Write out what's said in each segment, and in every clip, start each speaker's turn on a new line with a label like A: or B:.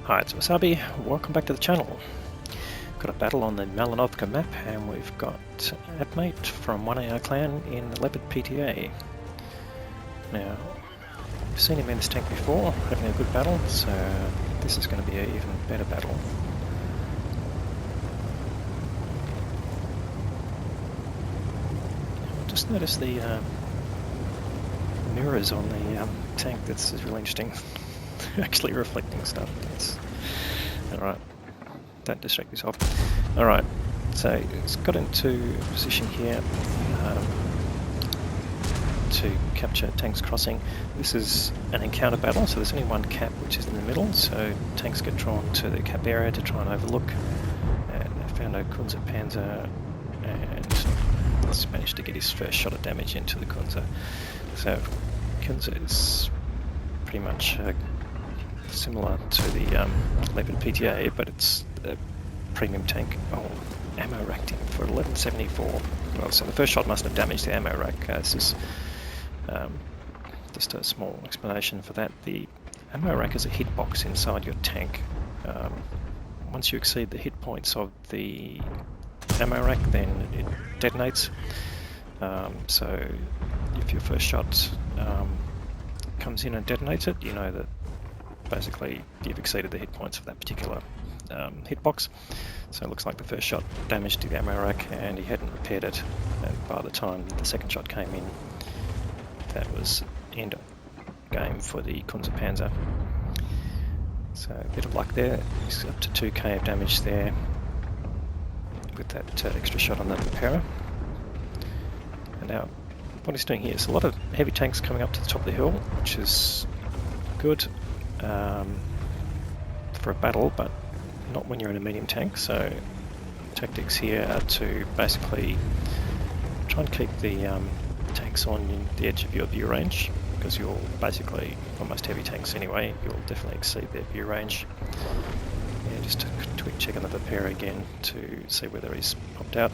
A: Hi, it's Wasabi. Welcome back to the channel. Got a battle on the Malinovka map, and we've got apmate from 1AR clan in the Leopard PTA. Now, we've seen him in this tank before, having a good battle, so this is going to be an even better battle. Just notice the mirrors on the tank. This is really interesting. Actually reflecting stuff. Alright, don't distract yourself. Alright, so it's got into position here to capture tanks crossing. This is an encounter battle, so there's only one cap which is in the middle, so tanks get drawn to the cap area to try and overlook. And I found a Kunze Panzer and he's managed to get his first shot of damage into the Kunze. So Kunze is pretty much similar to the Leopard PTA, but it's a premium tank. Oh, ammo racked him for 1174. Well, so the first shot must have damaged the ammo rack. This is just a small explanation for that. The ammo rack is a hitbox inside your tank. Once you exceed the hit points of the ammo rack, then it detonates. So if your first shot comes in and detonates it, you know that basically you've exceeded the hit points of that particular hitbox. So it looks like the first shot damaged the ammo rack and he hadn't repaired it, and by the time the second shot came in, that was end of game for the Kunze Panzer. So a bit of luck there. He's up to 2k of damage there with that extra shot on the repairer. And now what he's doing here is a lot of heavy tanks coming up to the top of the hill, which is good for a battle, but not when you're in a medium tank. So tactics here are to basically try and keep the tanks on the edge of your view range, because you'll basically, on most heavy tanks anyway, you'll definitely exceed their view range. Yeah, just a quick check on the repairer again to see whether he's popped out.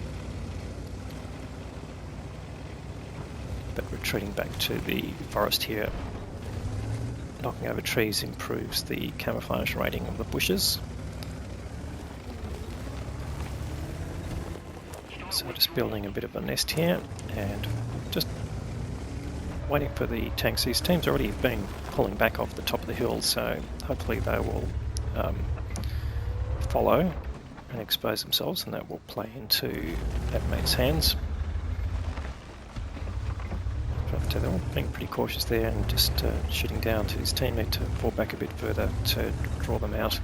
A: But retreating back to the forest here, knocking over trees improves the camouflage rating of the bushes. So just building a bit of a nest here and just waiting for the tanks. These teams already have been pulling back off the top of the hill, so hopefully they will follow and expose themselves, and that will play into apmate's hands. But they're all being pretty cautious there and just shooting down to his teammate to fall back a bit further to draw them out.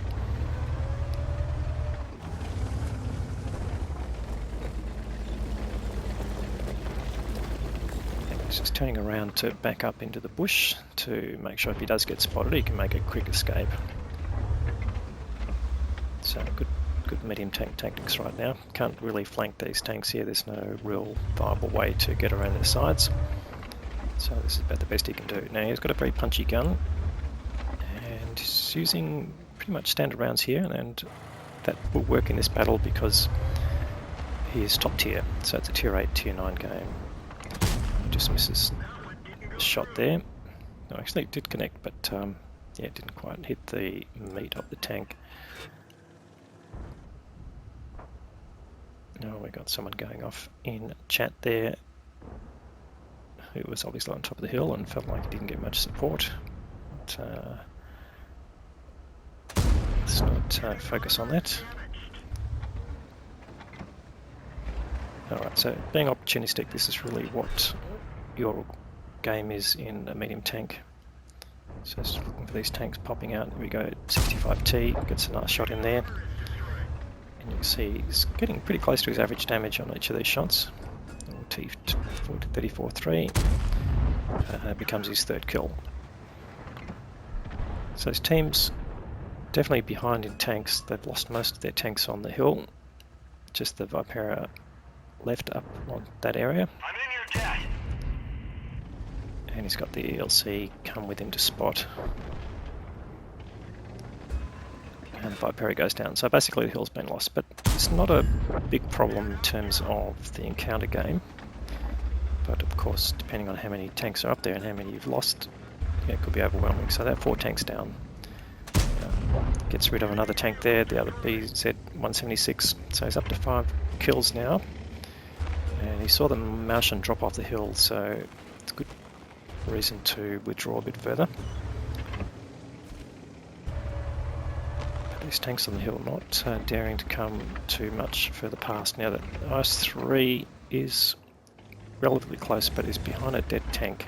A: And he's just turning around to back up into the bush to make sure if he does get spotted, he can make a quick escape. So good medium tank tactics right now. Can't really flank these tanks here. There's no real viable way to get around their sides. So this is about the best he can do. Now he's got a very punchy gun, and he's using pretty much standard rounds here, and that will work in this battle because he is top tier. So it's a tier 8, tier 9 game. He just misses a shot there. No, actually it did connect, but yeah, it didn't quite hit the meat of the tank. Now we got someone going off in chat there, who was obviously on top of the hill and felt like he didn't get much support. But, let's not focus on that. Alright, so being opportunistic, this is really what your game is in a medium tank. So just looking for these tanks popping out. Here we go, 65T, gets a nice shot in there. And you can see he's getting pretty close to his average damage on each of these shots. T34-3 becomes his third kill. So his team's definitely behind in tanks. They've lost most of their tanks on the hill. Just the Vipera left up on that area. And he's got the ELC come with him to spot. And the Vipera goes down. So basically the hill's been lost, but it's not a big problem in terms of the encounter game. But of course, depending on how many tanks are up there and how many you've lost, yeah, it could be overwhelming. So that 4 tanks down Gets rid of another tank there, the other BZ-176, so he's up to 5 kills now. And he saw the Martian drop off the hill, so it's a good reason to withdraw a bit further. But these tanks on the hill not daring to come too much further past. Now that IS-3 is relatively close, but is behind a dead tank.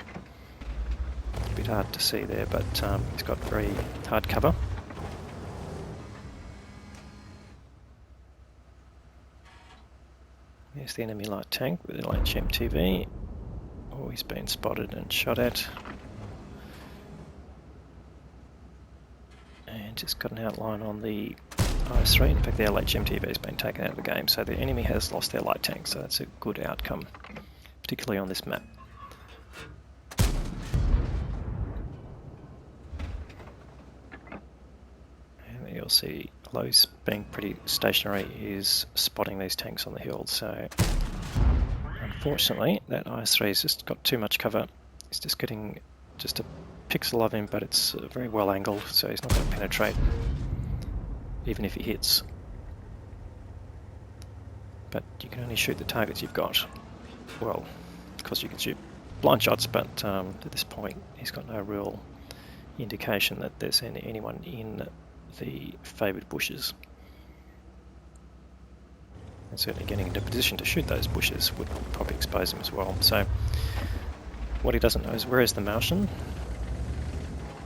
A: A bit hard to see there, but he's got very hard cover. There's the enemy light tank with the light MTV. Oh, he's been spotted and shot at. And it's got an outline on the IS-3. In fact, their light MTV has been taken out of the game, so the enemy has lost their light tank, so that's a good outcome, particularly on this map. And you'll see, although he's being pretty stationary, is spotting these tanks on the hill. So unfortunately, that IS-3 has just got too much cover. He's just getting just a pixel of him, but it's very well angled, so he's not going to penetrate, even if he hits. But you can only shoot the targets you've got. Well, of course you can shoot blind shots, but at this point he's got no real indication that there's anyone in the favoured bushes. And certainly getting into position to shoot those bushes would probably expose him as well. So what he doesn't know is where is the Martian,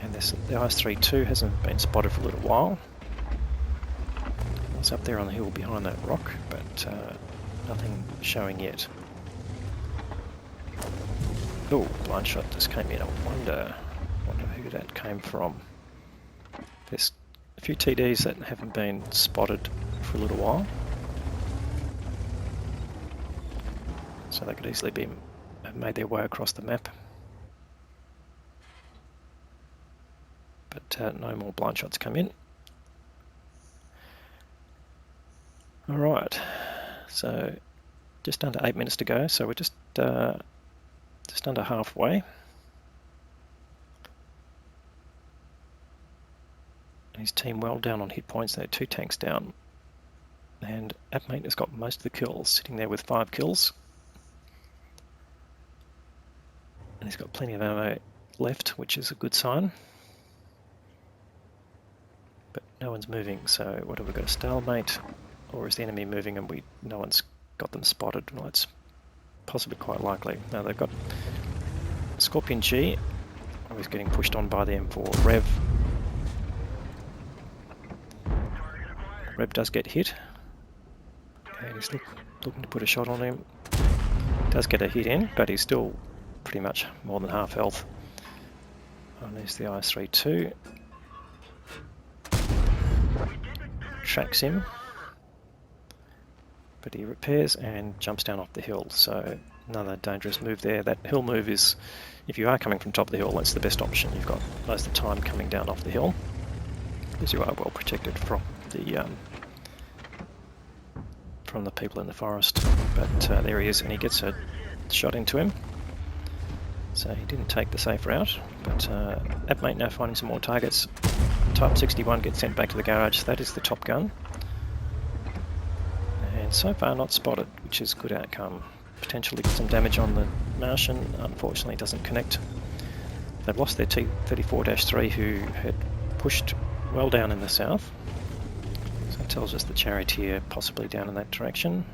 A: and the IS-3-2 hasn't been spotted for a little while. It's up there on the hill behind that rock, but nothing showing yet. Oh, blind shot just came in. I wonder who that came from. There's a few TDs that haven't been spotted for a little while, so they could easily have made their way across the map. But no more blind shots come in. Alright, so just under 8 minutes to go, so we're just under halfway. And his team well down on hit points. They're 2 tanks down. And apmate has got most of the kills, sitting there with 5 kills. And he's got plenty of ammo left, which is a good sign. But no one's moving, so what have we got, a stalemate? Or is the enemy moving and no one's got them spotted? Well, it's possibly quite likely. Now they've got Scorpion G. Oh, he's getting pushed on by the M4 Rev. Rev does get hit. And he's looking to put a shot on him. Does get a hit in, but he's still pretty much more than half health. And there's the IS-3-2. Tracks him. But he repairs and jumps down off the hill, so another dangerous move there. That hill move is, if you are coming from top of the hill, that's the best option. You've got most of the time coming down off the hill, because you are well protected from the people in the forest. But there he is, and he gets a shot into him. So he didn't take the safe route, but apmate now finding some more targets. Type 61 gets sent back to the garage. That is the top gun. And so far not spotted, which is a good outcome. Potentially get some damage on the Martian. Unfortunately doesn't connect. They've lost their T-34-3 who had pushed well down in the south. So it tells us the Charioteer possibly down in that direction.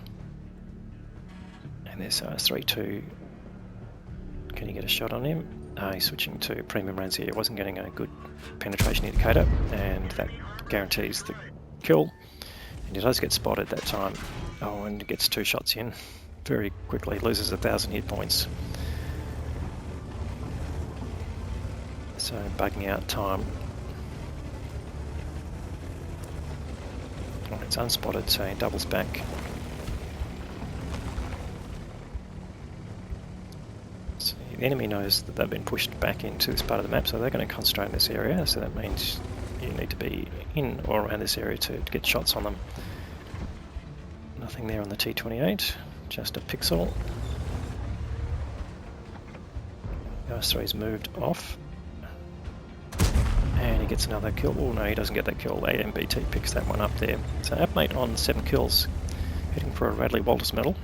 A: And there's IS-3-2. Can you get a shot on him? He's switching to premium rounds here. He wasn't getting a good penetration indicator, and that guarantees the kill. And he does get spotted that time. Oh, and he gets 2 shots in very quickly, loses 1,000 hit points. So bugging out time. Oh, it's unspotted, so he doubles back. So the enemy knows that they've been pushed back into this part of the map, so they're going to concentrate in this area. So that means you need to be in or around this area to get shots on them. Nothing there on the T-28, just a pixel. The IS-3's moved off, and he gets another kill. Oh no, he doesn't get that kill. AMBT picks that one up there. So apmate on 7 kills, heading for a Radley Walters medal.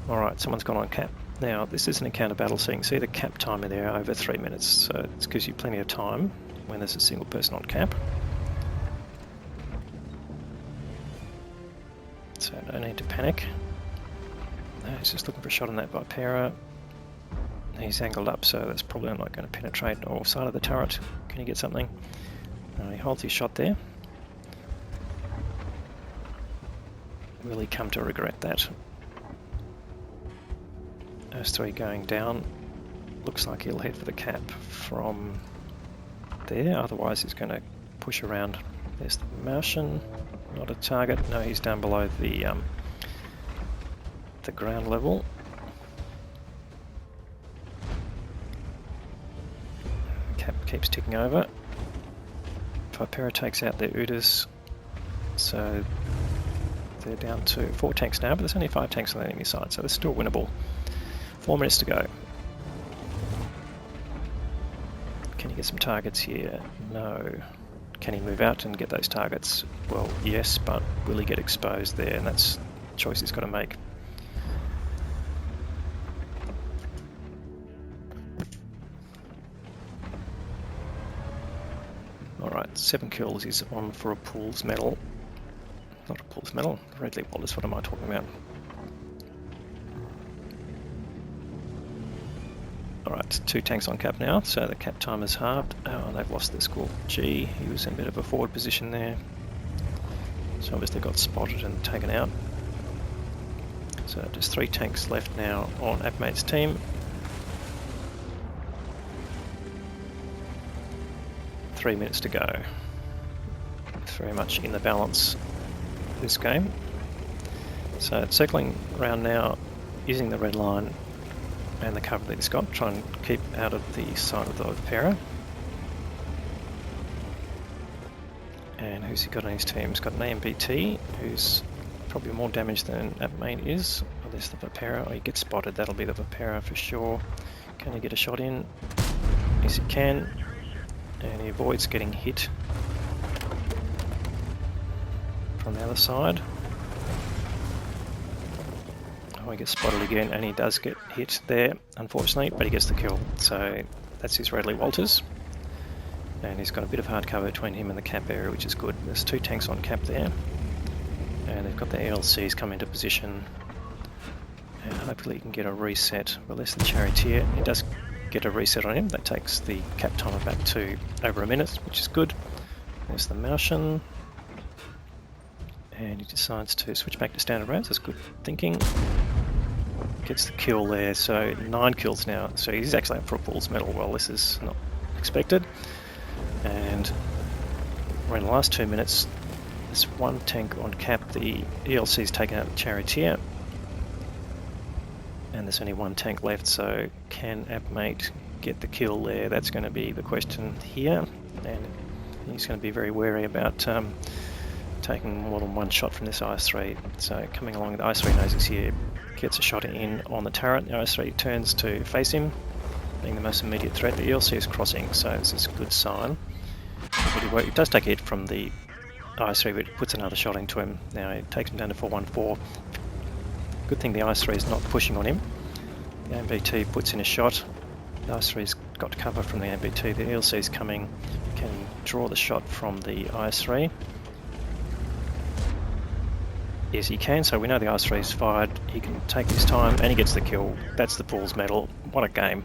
A: Alright, someone's gone on cap. Now, this is an encounter battle, so you can see the cap timer there over 3 minutes. So it gives you plenty of time when there's a single person on cap. So no need to panic. No, he's just looking for a shot on that Vipera. He's angled up, so that's probably not going to penetrate or side of the turret. Can he get something? No, he holds his shot there. Will he come to regret that? Those 3 going down. Looks like he'll head for the cap from there, otherwise he's going to push around. There's the Martian, not a target. No, he's down below the ground level. Cap keeps ticking over. Vipera takes out their Udas, so they're down to 4 tanks now, but there's only 5 tanks on the enemy side, so they're still winnable. 4 minutes to go. Can he get some targets here? No. Can he move out and get those targets? Well, yes, but will he get exposed there? And that's a choice he's got to make. Alright, 7 kills. He's on for a Pools medal. Not a Pools medal, Radley Walters, what am I talking about? Alright, 2 tanks on cap now, so the cap time is halved. Oh, they've lost their score G. He was in a bit of a forward position there. So obviously got spotted and taken out. So just 3 tanks left now on apmate's team. 3 minutes to go. It's very much in the balance this game. So it's circling around now, using the red line and the cover that he's got, try and keep out of the side of the Vipera. And who's he got on his team? He's got an AMBT, who's probably more damage than apmate is. Oh, there's the Vipera. Oh, he gets spotted, that'll be the Vipera for sure. Can he get a shot in? Yes, he can. And he avoids getting hit from the other side. Oh, he gets spotted again, and he does get hit there, unfortunately, but he gets the kill. So that's his Radley Walters. And he's got a bit of hard cover between him and the cap area, which is good. There's 2 tanks on cap there. And they've got the ELCs come into position. And hopefully he can get a reset. Well, there's the Charioteer. He does get a reset on him. That takes the cap timer back to over a minute, which is good. There's the Martian. And he decides to switch back to standard rounds. That's good thinking. Gets the kill there, so 9 kills now. So he's actually up for a Pools medal. Well, this is not expected. And we're in the last 2 minutes. There's 1 tank on cap. The ELC's taken out the Charioteer. And there's only 1 tank left, so can apmate get the kill there? That's going to be the question here. And he's going to be very wary about taking more than 1 shot from this IS-3. So coming along, the IS-3 knows he's here, gets a shot in on the turret. The IS-3 turns to face him, being the most immediate threat. The ELC is crossing, so this is a good sign. But he does take a hit from the IS-3, but puts another shot into him. Now it takes him down to 414. Good thing the IS-3 is not pushing on him. The AMBT puts in a shot. The IS-3's got cover from the AMBT. The ELC is coming, can draw the shot from the IS-3. Yes, he can, so we know the IS-3 is fired. He can take his time, and he gets the kill. That's the Pools medal. What a game.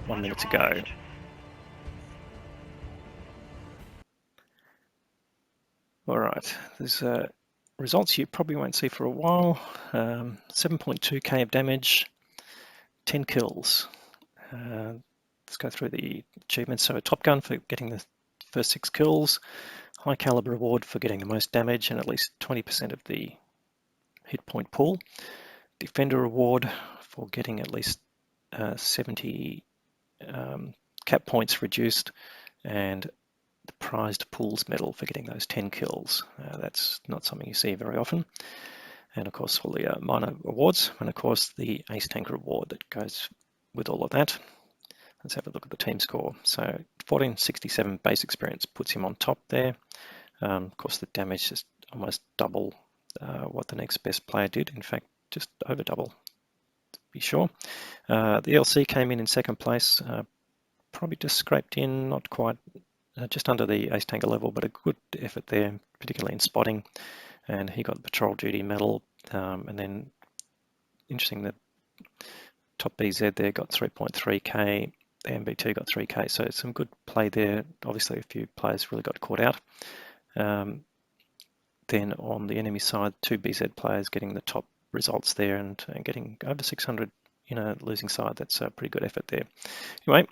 A: 1 minute to go. Alright, there's results you probably won't see for a while. 7.2k of damage, 10 kills. Let's go through the achievements. So a Top Gun for getting the first 6 kills. High caliber award for getting the most damage and at least 20% of the hit point pool. Defender award for getting at least 70 cap points reduced, and the prized Pools medal for getting those 10 kills. That's not something you see very often. And of course all the minor awards, and of course the Ace Tanker award that goes with all of that. Let's have a look at the team score. So 1467 base experience puts him on top there. Of course, the damage is almost double what the next best player did. In fact, just over double, to be sure. The LC came in second place, probably just scraped in, not quite, just under the ace tanker level, but a good effort there, particularly in spotting. And he got the patrol duty medal. And then, interesting that top BZ there got 3.3k, the MB2 got 3k, so some good play there. Obviously, a few players really got caught out. Then on the enemy side, 2 BZ players getting the top results there and getting over 600 in a losing side. That's a pretty good effort there. Anyway,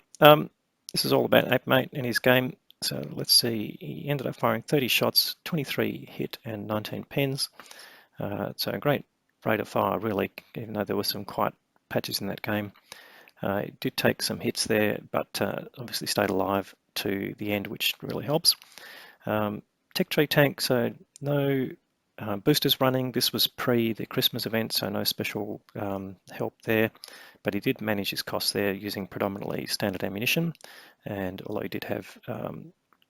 A: this is all about apmate and his game. So let's see, he ended up firing 30 shots, 23 hit and 19 pens. So a great rate of fire, really, even though there were some quiet patches in that game. It did take some hits there, but obviously stayed alive to the end, which really helps. Tech tree tank, so no boosters running. This was pre the Christmas event, so no special help there, but he did manage his costs there using predominantly standard ammunition, and although he did have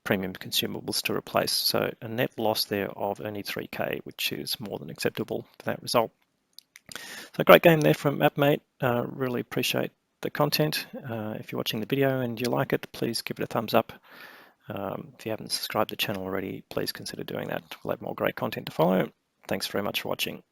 A: premium consumables to replace, so a net loss there of only 3k, which is more than acceptable for that result. So great game there from apmate. Really appreciate the content. If you're watching the video and you like it, please give it a thumbs up. If you haven't subscribed to the channel already, please consider doing that. We'll have more great content to follow. Thanks very much for watching.